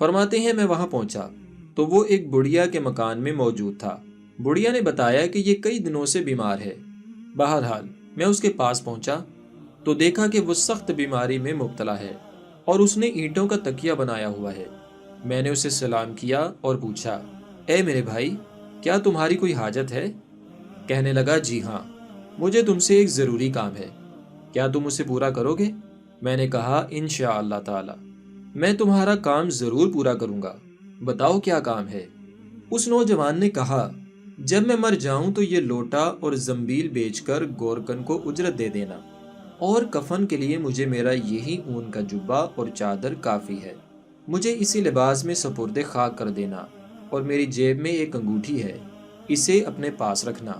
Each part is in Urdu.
فرماتے ہیں میں وہاں پہنچا تو وہ ایک بڑھیا کے مکان میں موجود تھا۔ بڑھیا نے بتایا کہ یہ کئی دنوں سے بیمار ہے۔ بہرحال میں اس کے پاس پہنچا تو دیکھا کہ وہ سخت بیماری میں مبتلا ہے اور اس نے اینٹوں کا تکیہ بنایا ہوا ہے۔ میں نے اسے سلام کیا اور پوچھا، اے میرے بھائی، کیا تمہاری کوئی حاجت ہے؟ کہنے لگا، جی ہاں، مجھے تم سے ایک ضروری کام ہے، کیا تم اسے پورا کرو گے؟ میں نے کہا، انشاءاللہ تعالی میں تمہارا کام ضرور پورا کروں گا، بتاؤ کیا کام ہے؟ اس نوجوان نے کہا، جب میں مر جاؤں تو یہ لوٹا اور زنبیل بیچ کر گورکن کو اجرت دے دینا، اور کفن کے لیے مجھے میرا یہی اون کا جبہ اور چادر کافی ہے، مجھے اسی لباس میں سپرد خاک کر دینا، اور میری جیب میں ایک انگوٹھی ہے، اسے اپنے پاس رکھنا،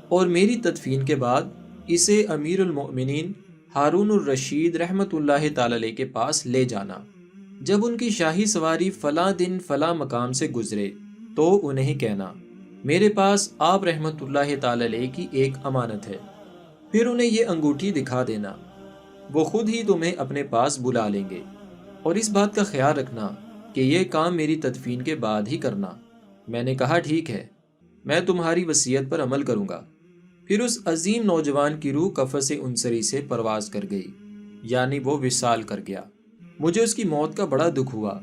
اور میری تدفین کے بعد اسے امیر المؤمنین ہارون الرشید رحمۃ اللہ تعالی علیہ کے پاس لے جانا۔ جب ان کی شاہی سواری فلاں دن فلاں مقام سے گزرے تو انہیں کہنا، میرے پاس آپ رحمۃ اللہ تعالی علیہ کی ایک امانت ہے، پھر انہیں یہ انگوٹھی دکھا دینا، وہ خود ہی تمہیں اپنے پاس بلا لیں گے، اور اس بات کا خیال رکھنا کہ یہ کام میری تدفین کے بعد ہی کرنا۔ میں نے کہا، ٹھیک ہے، میں تمہاری وصیت پر عمل کروں گا۔ پھر اس عظیم نوجوان کی روح قفس انصری سے پرواز کر گئی، یعنی وہ وصال کر گیا۔ مجھے اس کی موت کا بڑا دکھ ہوا۔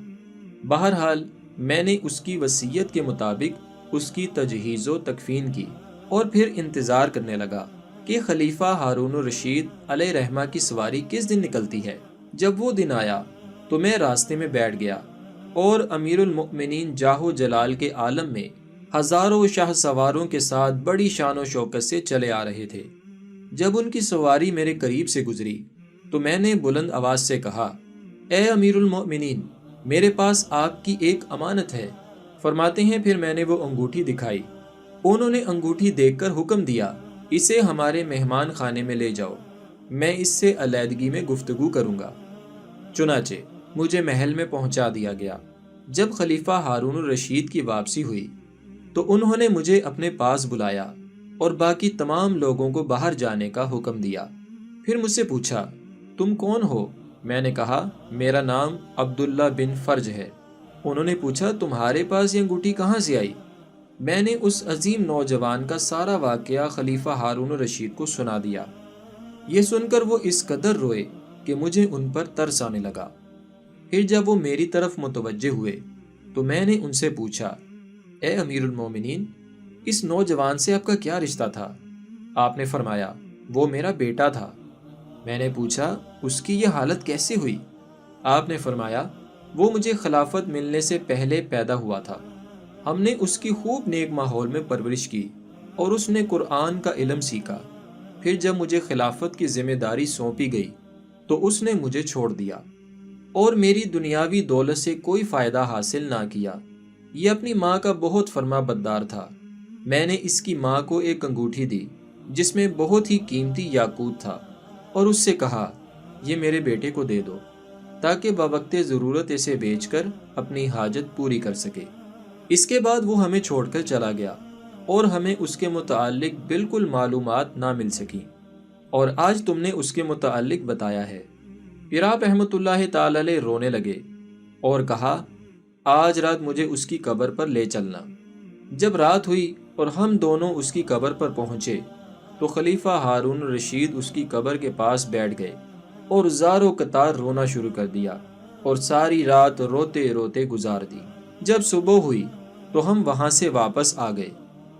بہرحال میں نے اس کی وصیت کے مطابق اس کی تجہیز و تکفین کی، اور پھر انتظار کرنے لگا کہ خلیفہ ہارون الرشید علیہ رحمہ کی سواری کس دن نکلتی ہے۔ جب وہ دن آیا تو میں راستے میں بیٹھ گیا، اور امیر المؤمنین جاہ و جلال کے عالم میں ہزاروں شاہ سواروں کے ساتھ بڑی شان و شوکت سے چلے آ رہے تھے۔ جب ان کی سواری میرے قریب سے گزری تو میں نے بلند آواز سے کہا، اے امیر المؤمنین، میرے پاس آپ کی ایک امانت ہے۔ فرماتے ہیں پھر میں نے وہ انگوٹھی دکھائی، انہوں نے انگوٹھی دیکھ کر حکم دیا، اسے ہمارے مہمان خانے میں لے جاؤ، میں اس سے علیحدگی میں گفتگو کروں گا۔ چنانچہ مجھے محل میں پہنچا دیا گیا۔ جب خلیفہ ہارون الرشید کی واپسی ہوئی تو انہوں نے مجھے اپنے پاس بلایا اور باقی تمام لوگوں کو باہر جانے کا حکم دیا۔ پھر مجھ سے پوچھا، تم کون ہو؟ میں نے کہا، میرا نام عبداللہ بن فرج ہے۔ انہوں نے پوچھا، تمہارے پاس یہ انگوٹھی کہاں سے آئی؟ میں نے اس عظیم نوجوان کا سارا واقعہ خلیفہ ہارون الرشید کو سنا دیا۔ یہ سن کر وہ اس قدر روئے کہ مجھے ان پر ترس آنے لگا۔ پھر جب وہ میری طرف متوجہ ہوئے تو میں نے ان سے پوچھا، اے امیر المومنین، اس نوجوان سے آپ کا کیا رشتہ تھا؟ آپ نے فرمایا، وہ میرا بیٹا تھا۔ میں نے پوچھا، اس کی یہ حالت کیسے ہوئی؟ آپ نے فرمایا، وہ مجھے خلافت ملنے سے پہلے پیدا ہوا تھا، ہم نے اس کی خوب نیک ماحول میں پرورش کی اور اس نے قرآن کا علم سیکھا۔ پھر جب مجھے خلافت کی ذمہ داری سونپی گئی تو اس نے مجھے چھوڑ دیا اور میری دنیاوی دولت سے کوئی فائدہ حاصل نہ کیا۔ یہ اپنی ماں کا بہت فرما بردار تھا۔ میں نے اس کی ماں کو ایک انگوٹھی دی جس میں بہت ہی قیمتی یاقوت تھا، اور اس سے کہا، یہ میرے بیٹے کو دے دو تاکہ بوقت ضرورت اسے بیچ کر اپنی حاجت پوری کر سکے۔ اس کے بعد وہ ہمیں چھوڑ کر چلا گیا اور ہمیں اس کے متعلق بالکل معلومات نہ مل سکی، اور آج تم نے اس کے متعلق بتایا ہے۔ پھر آپ رحمۃ اللہ تعالی علیہ رونے لگے اور کہا، آج رات مجھے اس کی قبر پر لے چلنا۔ جب رات ہوئی اور ہم دونوں اس کی قبر پر پہنچے تو خلیفہ ہارون الرشید اس کی قبر کے پاس بیٹھ گئے اور زاروں قطار رونا شروع کر دیا، اور ساری رات روتے روتے گزار دی۔ جب صبح ہوئی تو ہم وہاں سے واپس آ گئے۔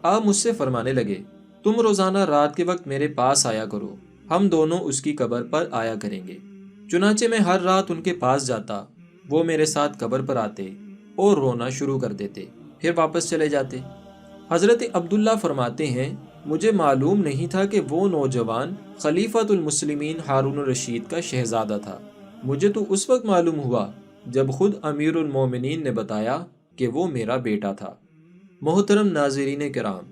آپ مجھ سے فرمانے لگے، تم روزانہ رات کے وقت میرے پاس آیا کرو، ہم دونوں اس کی قبر پر آیا کریں گے۔ چنانچہ میں ہر رات ان کے پاس جاتا، وہ میرے ساتھ قبر پر آتے اور رونا شروع کر دیتے، پھر واپس چلے جاتے۔ حضرت عبداللہ فرماتے ہیں، مجھے معلوم نہیں تھا کہ وہ نوجوان خلیفۃ المسلمین ہارون الرشید کا شہزادہ تھا۔ مجھے تو اس وقت معلوم ہوا جب خود امیر المومنین نے بتایا کہ وہ میرا بیٹا تھا۔ محترم ناظرین کرام،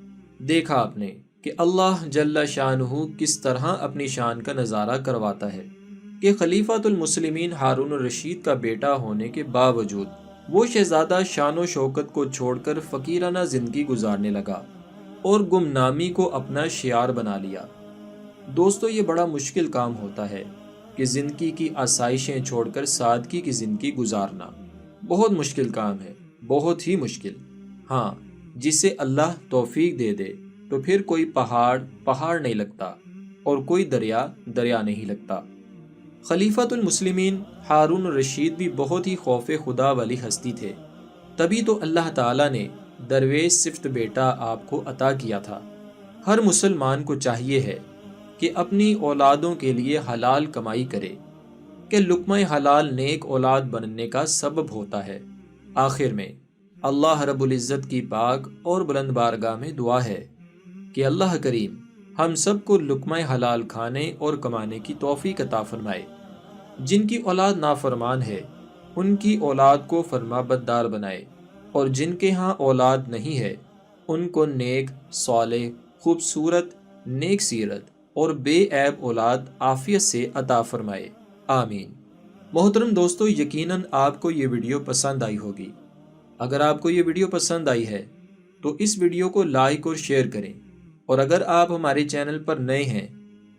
دیکھا آپ نے کہ اللہ جل شانہ کس طرح اپنی شان کا نظارہ کرواتا ہے کہ خلیفۃ المسلمین ہارون الرشید کا بیٹا ہونے کے باوجود وہ شہزادہ شان و شوکت کو چھوڑ کر فقیرانہ زندگی گزارنے لگا اور گمنامی کو اپنا شعار بنا لیا۔ دوستو، یہ بڑا مشکل کام ہوتا ہے کہ زندگی کی آسائشیں چھوڑ کر سادگی کی زندگی گزارنا۔ بہت مشکل کام ہے، بہت ہی مشکل۔ ہاں، جسے اللہ توفیق دے دے تو پھر کوئی پہاڑ پہاڑ نہیں لگتا اور کوئی دریا دریا نہیں لگتا۔ خلیفۃ المسلمین ہارون الرشید بھی بہت ہی خوف خدا والی ہستی تھے، تبھی تو اللہ تعالیٰ نے درویش صفت بیٹا آپ کو عطا کیا تھا۔ ہر مسلمان کو چاہیے ہے کہ اپنی اولادوں کے لیے حلال کمائی کرے، کہ لقمہ حلال نیک اولاد بننے کا سبب ہوتا ہے۔ آخر میں اللہ رب العزت کی پاک اور بلند بارگاہ میں دعا ہے کہ اللہ کریم ہم سب کو لقمہ حلال کھانے اور کمانے کی توفیق عطا فرمائے۔ جن کی اولاد نافرمان ہے ان کی اولاد کو فرما بردار بنائے، اور جن کے ہاں اولاد نہیں ہے ان کو نیک، صالح، خوبصورت، نیک سیرت اور بے عیب اولاد عافیت سے عطا فرمائے، آمین۔ محترم دوستو، یقیناً آپ کو یہ ویڈیو پسند آئی ہوگی۔ اگر آپ کو یہ ویڈیو پسند آئی ہے تو اس ویڈیو کو لائک اور شیئر کریں، اور اگر آپ ہمارے چینل پر نئے ہیں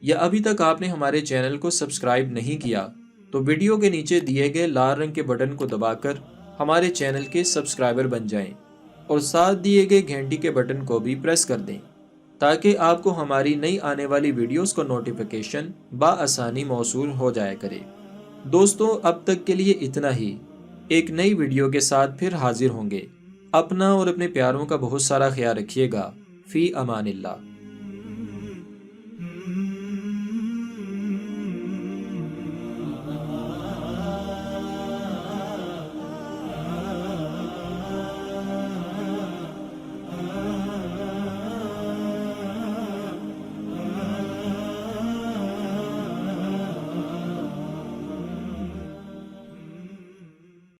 یا ابھی تک آپ نے ہمارے چینل کو سبسکرائب نہیں کیا تو ویڈیو کے نیچے دیے گئے لال رنگ کے بٹن کو دبا کر ہمارے چینل کے سبسکرائبر بن جائیں، اور ساتھ دیے گئے گھنٹی کے بٹن کو بھی پریس کر دیں تاکہ آپ کو ہماری نئی آنے والی ویڈیوز کو نوٹیفیکیشن بآسانی موصول ہو جایا کرے۔ دوستو، اب تک کے لیے اتنا ہی۔ ایک نئی ویڈیو کے ساتھ پھر حاضر ہوں گے۔ اپنا اور اپنے پیاروں کا بہت سارا خیال رکھیے گا۔ فی امان اللہ۔